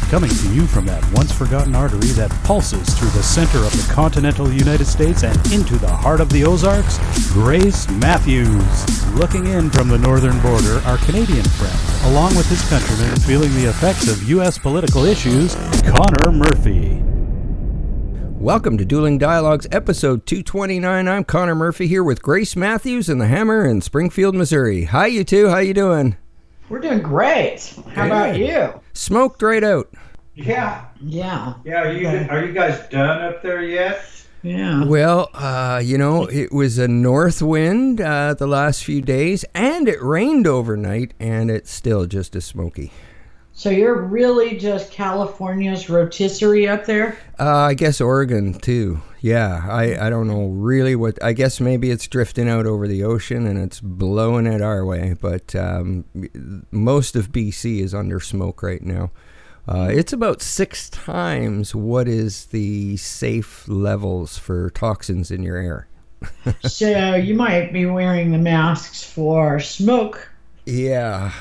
Coming to you from that once-forgotten artery that pulses through the center of the continental United States and into the heart of the Ozarks, Grace Matthews. Looking in from the northern border, our Canadian friend, along with his countrymen feeling the effects of U.S. political issues, Connor Murphy. Welcome to Dueling Dialogues, Ep.229. 229. I'm Connor Murphy here with Grace Matthews and the Hammer in Springfield, Missouri. Hi, you two. How you doing? We're doing great. How about you? Smoked right out. Yeah. Are you guys done up there yet? Yeah. Well, it was a north wind the last few days, and it rained overnight, and it's still just as smoky. So you're really just California's rotisserie up there? I guess Oregon, too. Yeah, I don't know really what... I guess maybe it's drifting out over the ocean and it's blowing it our way, but most of BC is under smoke right now. It's about 6 times what is the safe levels for toxins in your air. So you might be wearing the masks for smoke. Yeah.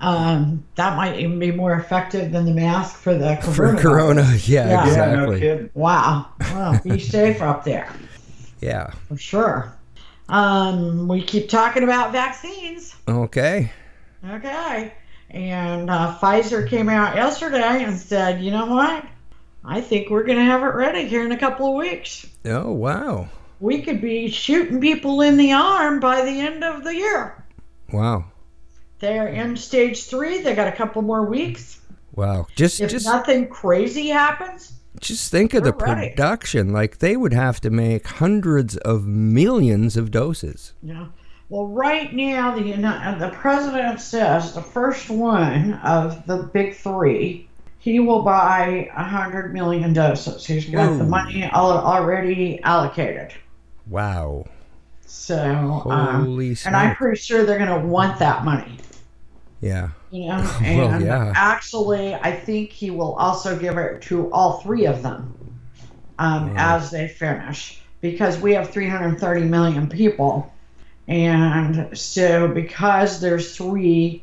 That might even be more effective than the mask for the corona. For corona, yeah, exactly. Yeah, no kidding. Wow. Well, be safe up there. Yeah. For sure. We keep talking about vaccines. Okay. And Pfizer came out yesterday and said, you know what? I think we're going to have it ready here in a couple of weeks. Oh, wow. We could be shooting people in the arm by the end of the year. Wow. They're in stage 3. They got a couple more weeks. Wow. If nothing crazy happens, just think of the ready. production. Like, they would have to make hundreds of millions of doses. Yeah. Well, right now, the president says the first one of the big 3, he will buy 100 million doses. He's got the money already allocated. Wow. So, Holy smokes. and I'm pretty sure they're going to want that money. Yeah. And yeah. Actually, I think he will also give it to all 3 of them as they finish, because we have 330 million people. And so because there's 3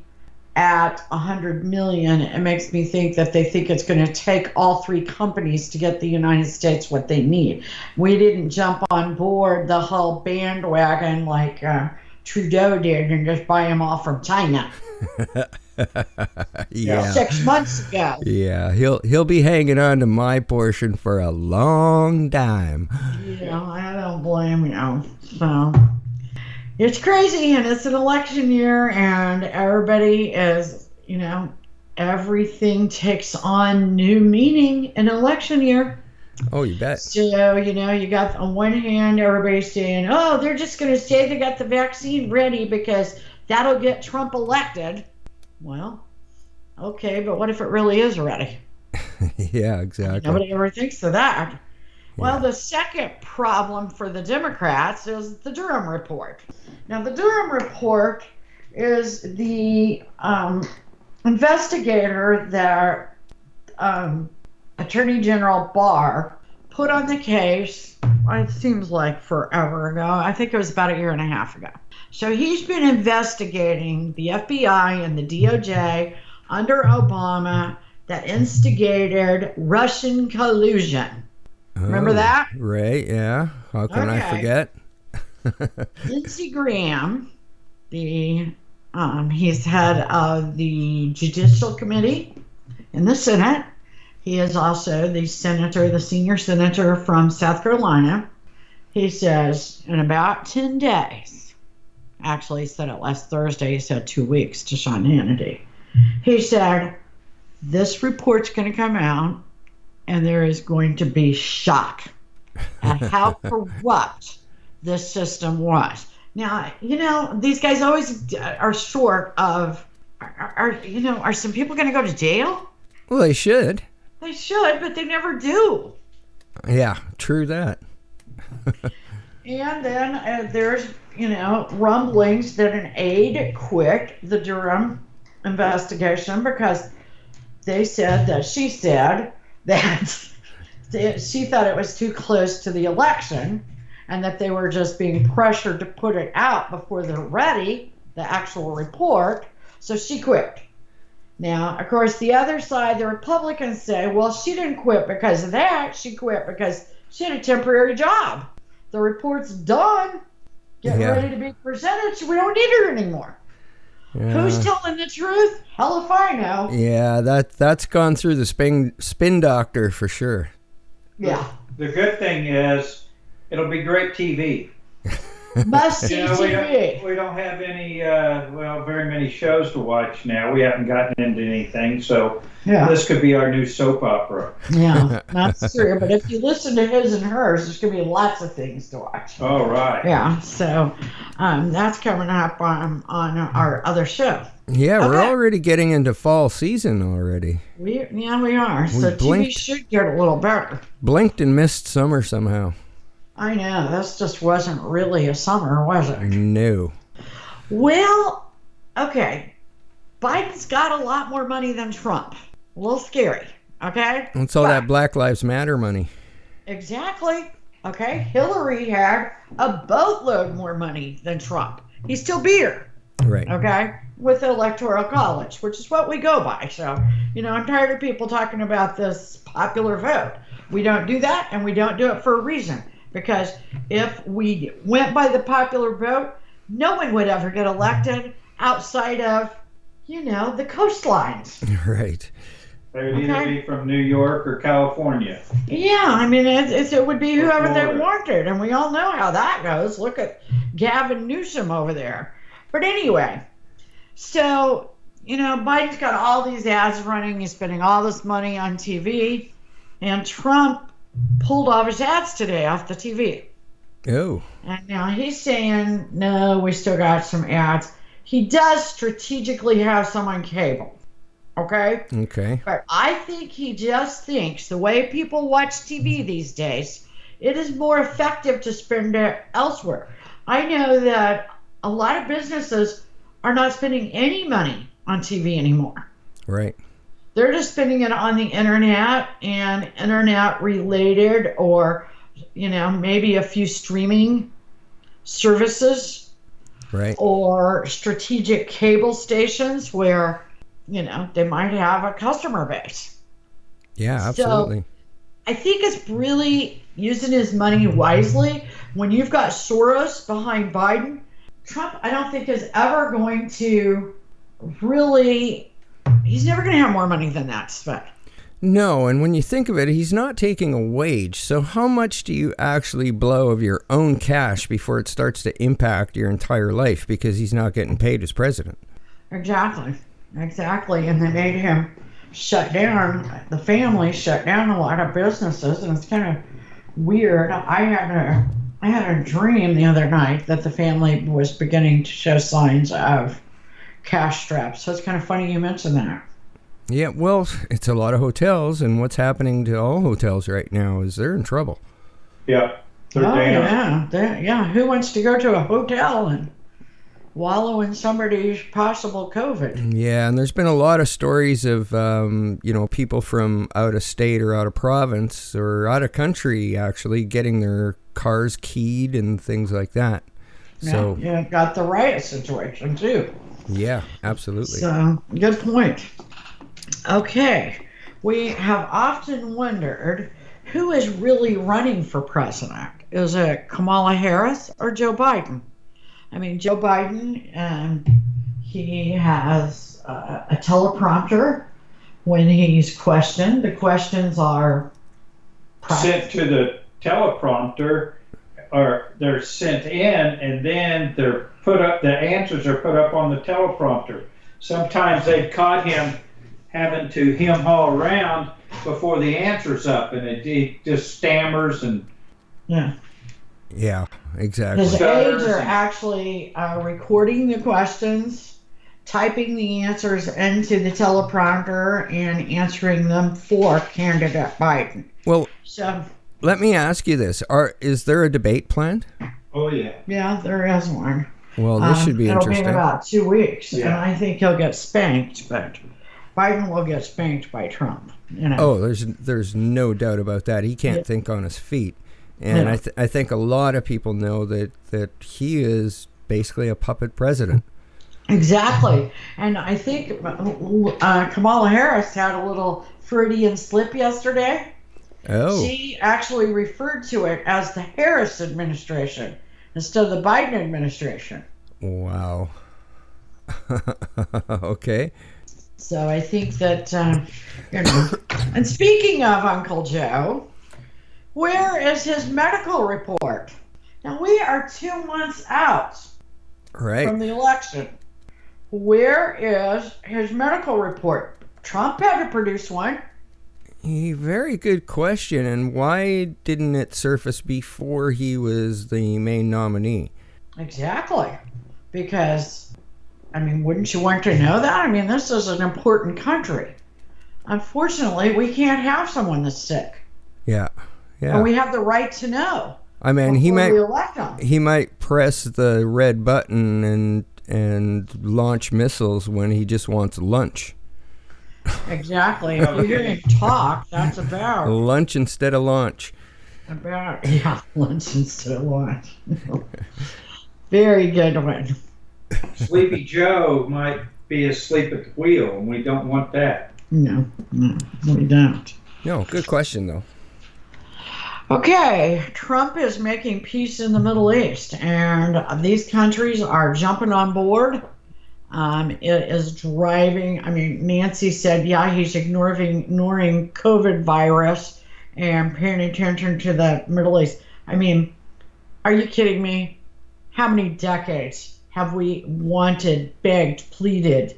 at 100 million, it makes me think that they think it's going to take all 3 companies to get the United States what they need. We didn't jump on board the whole bandwagon like Trudeau did and just buy them all from China. Yeah. 6 months ago. Yeah, he'll be hanging on to my portion for a long time. Yeah, I don't blame you. So it's crazy, and it's an election year, and everybody is, everything takes on new meaning in election year. Oh, you bet. So, you got on one hand, everybody's saying, oh, they're just going to say they got the vaccine ready because that'll get Trump elected. Well, okay, but what if it really is ready? Yeah, exactly. Nobody ever thinks of that. Yeah. Well, the second problem for the Democrats is the Durham Report. Now, the Durham Report is the investigator that Attorney General Barr put on the case, it seems like forever ago. I think it was about 1.5 years ago. So he's been investigating the FBI and the DOJ under Obama that instigated Russian collusion. Remember that? Right, yeah. How can I forget? Lindsey Graham, he's head of the Judicial Committee in the Senate. He is also the senior senator from South Carolina. He says in about 10 days, actually he said it last Thursday, he said 2 weeks to Sean Hannity. He said, this report's going to come out and there is going to be shock at how corrupt this system was. Now, these guys always are short of, are some people going to go to jail? Well, they should. They should, but they never do. Yeah, true that. And then there's, rumblings that an aide quit the Durham investigation because she said that she thought it was too close to the election and that they were just being pressured to put it out before they're ready, the actual report. So she quit. Now, of course, the other side, the Republicans say, well, she didn't quit because of that. She quit because she had a temporary job. The report's done, getting ready to be presented, so we don't need her anymore. Yeah. Who's telling the truth? Hell if I know. Yeah, that's gone through the spin doctor for sure. Yeah. The good thing is, it'll be great TV. Must-see TV. We don't have any, very many shows to watch now. We haven't gotten into anything, so this could be our new soap opera. Yeah, that's true. But if you listen to his and hers, there's going to be lots of things to watch. Oh, right. Yeah, so that's coming up on our other show. Yeah, we're already getting into fall season already. We are. So TV should get a little better. Blinked and missed summer somehow. I know. This just wasn't really a summer, was it? No. Well, okay. Biden's got a lot more money than Trump. A little scary, okay? It's all that Black Lives Matter money. Exactly. Okay. Hillary had a boatload more money than Trump. He still beat her. Right. Okay. With the Electoral College, which is what we go by. So, I'm tired of people talking about this popular vote. We don't do that, and we don't do it for a reason. Because if we went by the popular vote, no one would ever get elected outside of, the coastlines. Right. They would either be from New York or California. Yeah, it would be whoever they wanted, and we all know how that goes. Look at Gavin Newsom over there. But anyway, so, Biden's got all these ads running. He's spending all this money on TV, and Trump pulled all his ads today off the TV. Oh. And now he's saying, no, we still got some ads. He does strategically have some on cable. Okay? Okay. But I think he just thinks the way people watch TV these days, it is more effective to spend it elsewhere. I know that a lot of businesses are not spending any money on TV anymore. Right. They're just spending it on the internet and internet related, or, maybe a few streaming services. Right. Or strategic cable stations where, they might have a customer base. Yeah, absolutely. So I think it's really using his money wisely. When you've got Soros behind Biden, Trump, I don't think is ever going to really... He's never going to have more money than that to spend. No, and when you think of it, he's not taking a wage. So how much do you actually blow of your own cash before it starts to impact your entire life because he's not getting paid as president? Exactly. And they made him shut down, the family shut down a lot of businesses, and it's kind of weird. I had a dream the other night that the family was beginning to show signs of cash straps. So it's kind of funny you mentioned that. Yeah, well, it's a lot of hotels, and what's happening to all hotels right now is they're in trouble. Yeah, they're down. Yeah. Who wants to go to a hotel and wallow in somebody's possible COVID? Yeah, and there's been a lot of stories of, people from out of state or out of province or out of country actually getting their cars keyed and things like that. So yeah, got the riot situation too. Yeah, absolutely. So, good point. Okay, we have often wondered who is really running for president. Is it Kamala Harris or Joe Biden? Joe Biden, he has a teleprompter when he's questioned. The questions are sent to the teleprompter, or they're sent in, and then they're put up. The answers are put up on the teleprompter. Sometimes they've caught him having to hem-haw around before the answer's up, and he just stammers and yeah, exactly. His aides are actually recording the questions, typing the answers into the teleprompter, and answering them for candidate Biden. Well, so let me ask you this: is there a debate planned? Oh yeah. Yeah, there is one. Well, this should be interesting. It'll be in about 2 weeks, yeah. And I think he'll get spanked, but Biden will get spanked by Trump. Oh, there's no doubt about that. He can't think on his feet. And I think a lot of people know that he is basically a puppet president. Exactly. And I think Kamala Harris had a little Freudian slip yesterday. Oh, She actually referred to it as the Harris administration instead of the Biden administration. wow. Okay. So I think that, And speaking of Uncle Joe, where is his medical report? Now we are 2 months out Right. from the election. Where is his medical report? Trump had to produce one. Very good question. And why didn't it surface before he was the main nominee? Exactly. Because, wouldn't you want to know that? This is an important country. Unfortunately, we can't have someone that's sick. Yeah. Yeah. And we have the right to know. I mean, he might press the red button and launch missiles when he just wants lunch. Exactly. If you hear him talk, that's about lunch instead of launch. Lunch instead of launch. Very good one. Sleepy Joe might be asleep at the wheel, and we don't want that. No, we don't. No, good question though. Okay, Trump is making peace in the Middle East, and these countries are jumping on board. It is driving. Nancy said, he's ignoring COVID virus and paying attention to the Middle East. Are you kidding me? How many decades have we wanted, begged, pleaded,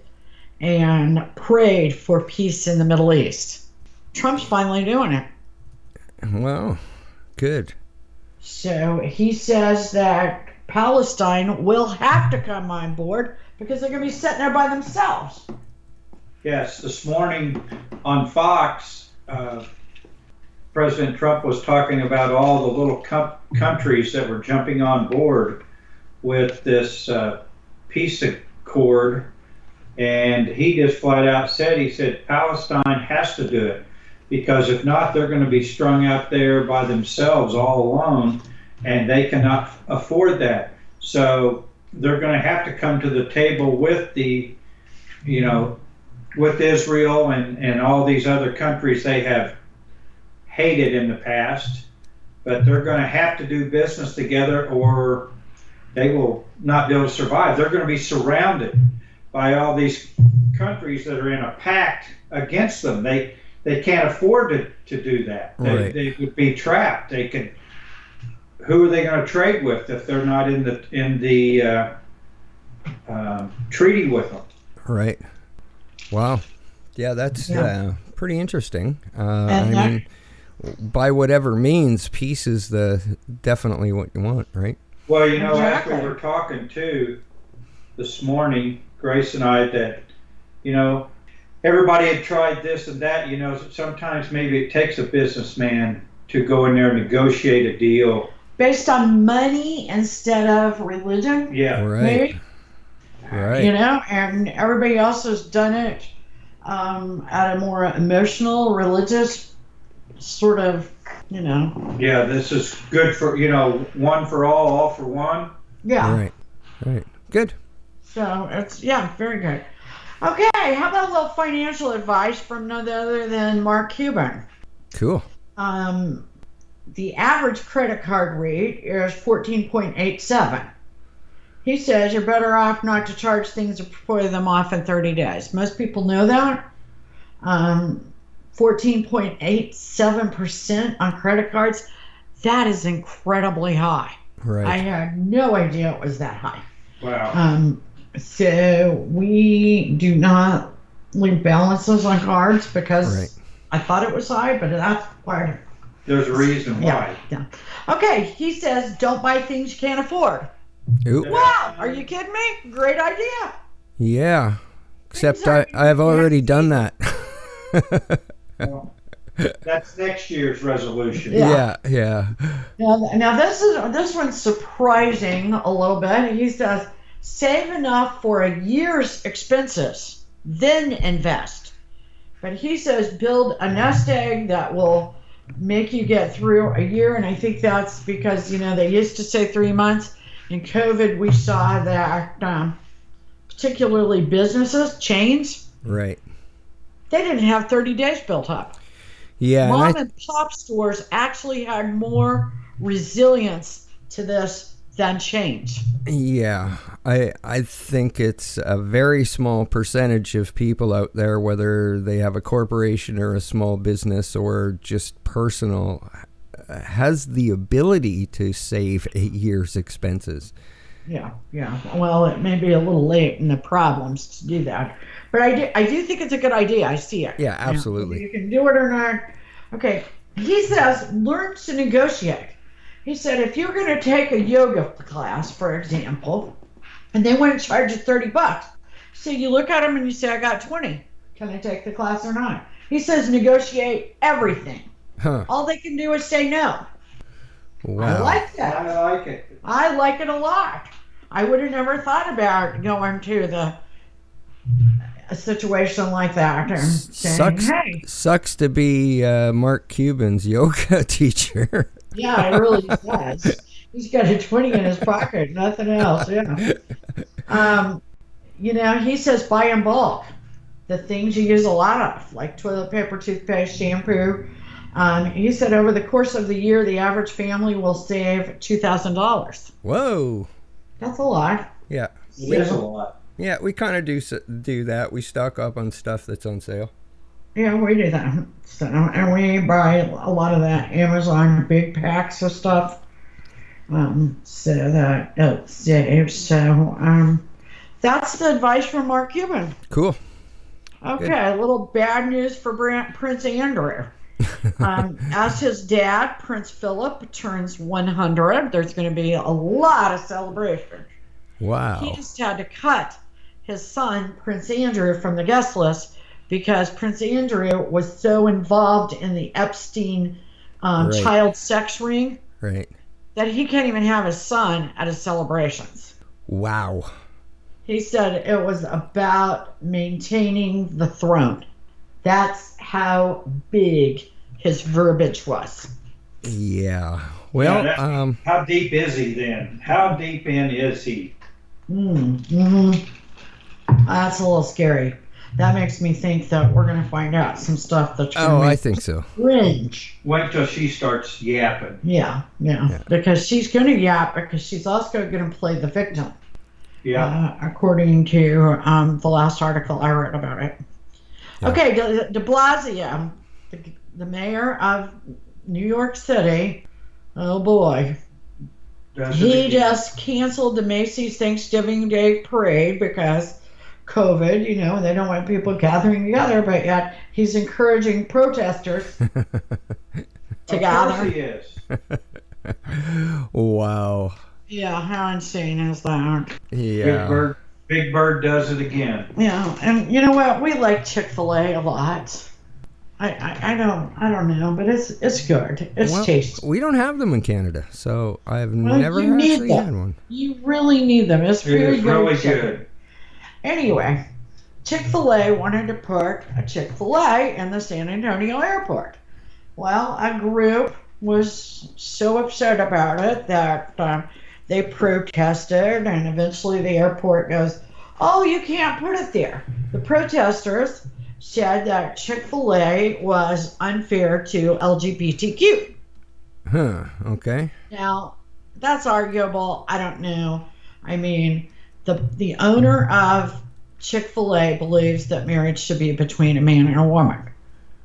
and prayed for peace in the Middle East? Trump's finally doing it. Well, good. So he says that Palestine will have to come on board because they're going to be sitting there by themselves. Yes, this morning on Fox, President Trump was talking about all the little countries that were jumping on board with this peace accord, and he just flat out said Palestine has to do it, because if not, they're going to be strung out there by themselves all alone, and they cannot afford that. So they're going to have to come to the table with with Israel and all these other countries they have hated in the past, but they're going to have to do business together or they will not be able to survive. They're going to be surrounded by all these countries that are in a pact against them. They can't afford to do that. Right. They would be trapped. Who are they going to trade with if they're not in the treaty with them? Right. Wow. Yeah, that's pretty interesting. By whatever means, peace is definitely what you want, right? Well, exactly. As we were talking too this morning, Grace and I, that everybody had tried this and that. Sometimes maybe it takes a businessman to go in there and negotiate a deal based on money instead of religion. Yeah, right. Maybe. Right. And everybody else has done it at a more emotional, religious sort of, Yeah, this is good for, one for all for one. Yeah. Right. Good. So it's, very good. Okay, how about a little financial advice from none other than Mark Cuban? Cool. The average credit card rate is 14.87. He says you're better off not to charge things or pay them off in 30 days. Most people know that. 14.87% on credit cards. That is incredibly high. Right. I had no idea it was that high. Wow. So we do not leave balances on cards because I thought it was high, but that's why. There's a reason why. Yeah. Okay, he says don't buy things you can't afford. Ooh. Wow, are you kidding me? Great idea. Yeah, except I've already done that. Well, that's next year's resolution. Yeah. Now this one's surprising a little bit. He says save enough for a year's expenses, then invest. But he says build a nest egg that will make you get through a year, and I think that's because they used to say 3 months. In COVID, we saw that particularly businesses, chains, Right. they didn't have 30 days built up. Yeah. Mom and pop stores actually had more resilience to this than chains. Yeah, I think it's a very small percentage of people out there, whether they have a corporation or a small business or just personal, has the ability to save 8 years' expenses. Yeah. Well, it may be a little late in the problems to do that, but I do think it's a good idea. I see it. Yeah, absolutely. Whether you can do it or not. Okay. He says, learn to negotiate. He said, if you're going to take a yoga class, for example, and they want to charge you $30, so you look at them and you say, I got 20. Can I take the class or not? He says, negotiate everything. Huh. All they can do is say no. Wow. I like that. I like it. I like it a lot. I would have never thought about going to a situation like that and saying, hey. Sucks to be Mark Cuban's yoga teacher. Yeah, it really does. He's got a 20 in his pocket, nothing else. Yeah. He says buy in bulk. The things you use a lot of, like toilet paper, toothpaste, shampoo. He said over the course of the year, the average family will save $2,000. Whoa. That's a lot. Yeah. It is a lot. Yeah, we kind of do that. We stock up on stuff that's on sale. Yeah, we do that. So, and we buy a lot of that Amazon big packs of stuff. So that it saves. So that's the advice from Mark Cuban. Cool. Okay, Good. A little bad news for Prince Andrew. As his dad, Prince Philip, turns 100, there's going to be a lot of celebration. Wow. He just had to cut his son, Prince Andrew, from the guest list because Prince Andrew was so involved in the Epstein Right. child sex ring Right. that he can't even have his son at his celebrations. Wow. He said it was about maintaining the throne. That's how big his verbiage was. Yeah. Well, Yeah, how deep is he then? How deep in is he? That's a little scary. That makes me think that we're going to find out some stuff that's going to I make think so. cringe. Wait till she starts yapping. Yeah. Because she's going to yap because she's also going to play the victim. Yeah. According to the last article I read about it. Yeah. Okay, de Blasio, the mayor of New York City, oh boy. He just canceled the Macy's Thanksgiving Day parade because COVID, they don't want people gathering together, but yet he's encouraging protesters to gather. Of course he is. Wow. Yeah, how insane is that? Yeah. Big Bird does it again. Yeah, and you know what? We like ChickFilA a lot. I don't know, but it's good. It's tasty. We don't have them in Canada, so I've Well, never you need actually them. had one. You really need them. It's It really is really chicken. good. Anyway, Chick-fil-A wanted to put a Chick-fil-A in the San Antonio airport. Well, a group was so upset about it that they protested, and eventually the airport goes, oh, you can't put it there. The protesters said that Chick-fil-A was unfair to LGBTQ. Huh. Okay. Now, that's arguable. I don't know. I mean, the owner of Chick-fil-A believes that marriage should be between a man and a woman.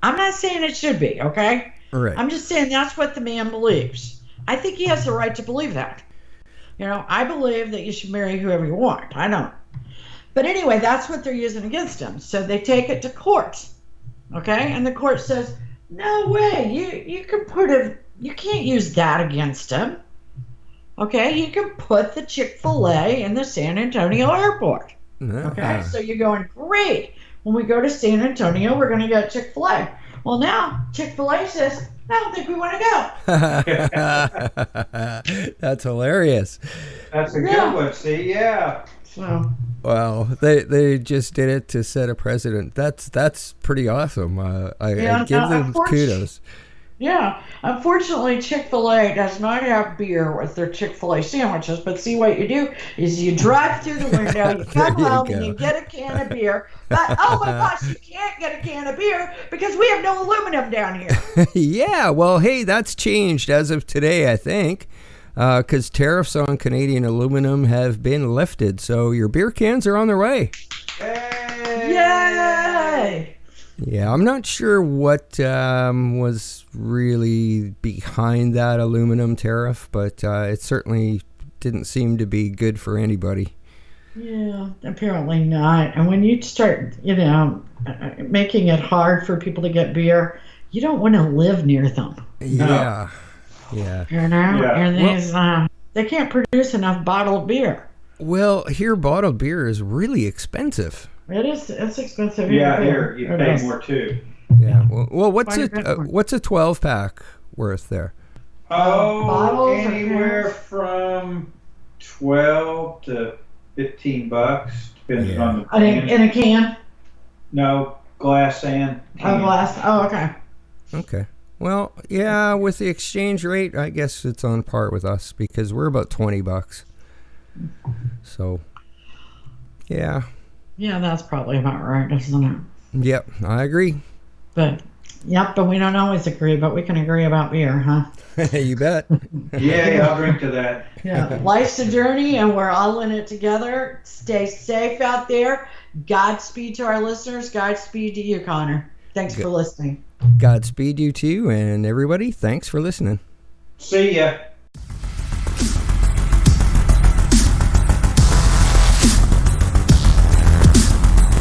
I'm not saying it should be, okay? Right. I'm just saying that's what the man believes. I think he has the right to believe that. I believe that you should marry whoever you want. I don't. But anyway, that's what they're using against him. So they take it to court, okay? And the court says, no way, you can't use that against him. Okay, you can put the Chick-fil-A in the San Antonio airport. Okay, so you're going, great. When we go to San Antonio, we're going to get Chick-fil-A. Well, now Chick-fil-A says, I don't think we want to go. That's hilarious. That's a good one. See, yeah. So, Well, they just did it to set a precedent. That's pretty awesome. I give them kudos. Yeah. Unfortunately, Chick-fil-A does not have beer with their Chick-fil-A sandwiches, but see what you do is you drive through the window, you come There you home, go. and you get a can of beer. But, oh my gosh, you can't get a can of beer because we have no aluminum down here. Yeah, well, hey, that's changed as of today, I think, because tariffs on Canadian aluminum have been lifted. So your beer cans are on their way. Yay! Yeah, I'm not sure what was really behind that aluminum tariff, but it certainly didn't seem to be good for anybody. Yeah, apparently not. And when you start, making it hard for people to get beer, you don't want to live near them. Yeah. Yeah. And they can't produce enough bottled beer. Well, here bottled beer is really expensive. It's expensive. Yeah, here you pay more too. Yeah. Well, what's a 12-pack worth there? Oh, anywhere from 12 to $15, depending on the can. In a can? No, glass and can. Oh, glass. Oh, okay. Okay. Well, yeah, with the exchange rate, I guess it's on par with us because we're about $20. So, yeah. Yeah, that's probably about right, isn't it? Yep, I agree. But we don't always agree, but we can agree about beer, huh? You bet. Yeah, I'll drink to that. Yeah, life's a journey, and we're all in it together. Stay safe out there. Godspeed to our listeners. Godspeed to you, Connor. Thanks for listening. Godspeed you too, and everybody, thanks for listening. See ya.